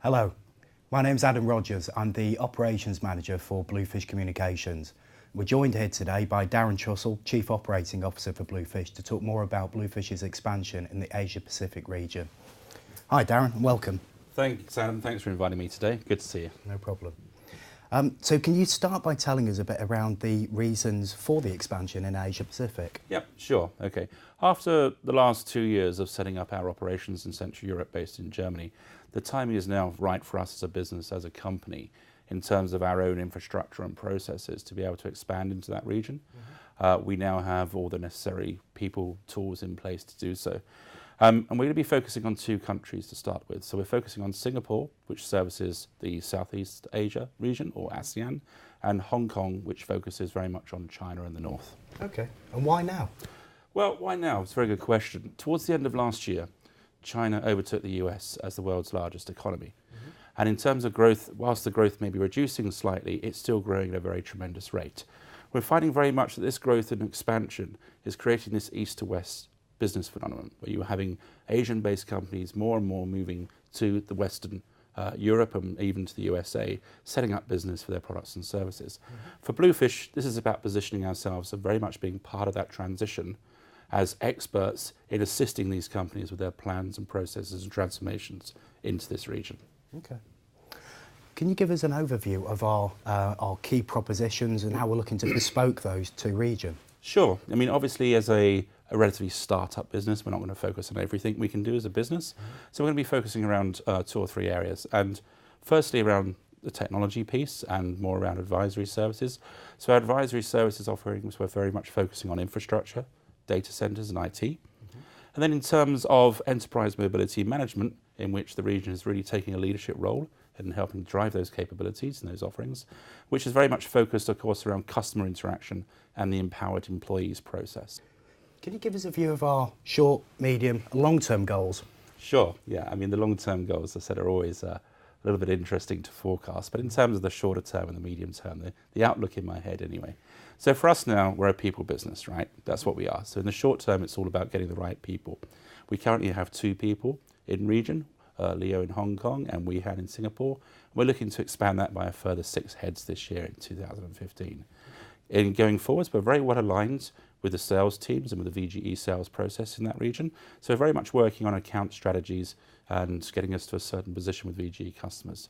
Hello, my name's Adam Rogers. I'm the Operations Manager for Bluefish Communications. We're joined here today by Darren Trussell, Chief Operating Officer for Bluefish, to talk more about Bluefish's expansion in the Asia-Pacific region. Hi Darren, welcome. Thanks Adam, thanks for inviting me today. Good to see you. No problem. So can you start by telling us a bit around the reasons for the expansion in Asia-Pacific? Yep, sure, okay. After the last 2 years of setting up our operations in Central Europe based in Germany, the timing is now right for us as a business, as a company, in terms of our own infrastructure and processes to be able to expand into that region. We now have all the necessary people, tools in place to do so. And we're going to be focusing on 2 countries to start with. So we're focusing on Singapore, which services the Southeast Asia region, or ASEAN, and Hong Kong, which focuses very much on China and the north. Okay, and why now? Well, why now? It's a very good question. Towards the end of last year, China overtook the US as the world's largest economy. And in terms of growth, whilst the growth may be reducing slightly, it's still growing at a very tremendous rate. We're finding very much that this growth and expansion is creating this east to west business phenomenon, where you're having Asian-based companies more and more moving to the Western Europe and even to the USA, setting up business for their products and services. For Bluefish, this is about positioning ourselves and very much being part of that transition as experts in assisting these companies with their plans and processes and transformations into this region. Okay. Can you give us an overview of our key propositions and how we're looking to bespoke those to region? Sure. I mean, obviously, as a relatively start-up business, we're not going to focus on everything we can do as a business. So we're going to be focusing around 2 or 3 areas. And firstly, around the technology piece and more around advisory services. So our advisory services offerings, we're very much focusing on infrastructure, data centers and IT. And then in terms of enterprise mobility management, in which the region is really taking a leadership role in helping drive those capabilities and those offerings, which is very much focused, of course, around customer interaction and the empowered employees process. Can you give us a view of our short, medium, and long-term goals? Sure, yeah. I mean, the long-term goals, as I said, are always a little bit interesting to forecast, but in terms of the shorter term and the medium term, the outlook in my head anyway. So for us now, we're a people business, right? That's what we are. So in the short term, it's all about getting the right people. We currently have 2 people in region, Leo in Hong Kong and Wehan in Singapore. We're looking to expand that by a further 6 heads this year in 2015. In going forwards, we're very well aligned with the sales teams and with the VGE sales process in that region. So we're very much working on account strategies and getting us to a certain position with VGE customers.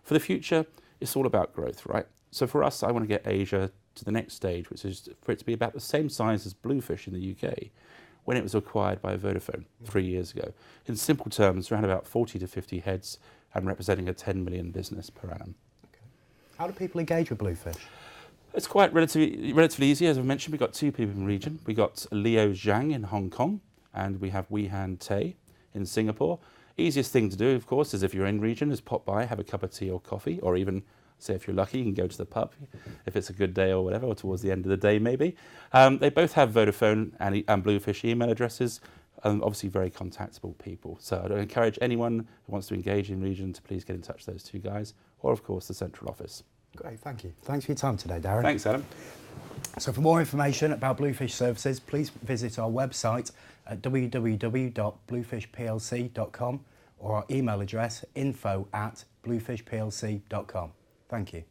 For the future, it's all about growth, right? So for us, I want to get Asia to the next stage, which is for it to be about the same size as Bluefish in the UK when it was acquired by Vodafone 3 years ago. In simple terms, around about 40 to 50 heads and representing a 10 million business per annum. Okay. How do people engage with Bluefish? It's quite relatively easy. As I mentioned, we've got 2 people in the region. We've got Leo Zhang in Hong Kong, and we have Wehan Tay in Singapore. Easiest thing to do, of course, is if you're in region, is pop by, have a cup of tea or coffee, or even, say if you're lucky, you can go to the pub, if it's a good day or whatever, or towards the end of the day maybe. They both have Vodafone and Bluefish email addresses, and obviously very contactable people. So I'd encourage anyone who wants to engage in region to please get in touch with those 2 guys, or of course the central office. Great, thank you. Thanks for your time today, Darren. Thanks, Adam. So for more information about Bluefish services, please visit our website at www.bluefishplc.com or our email address info@bluefishplc.com. Thank you.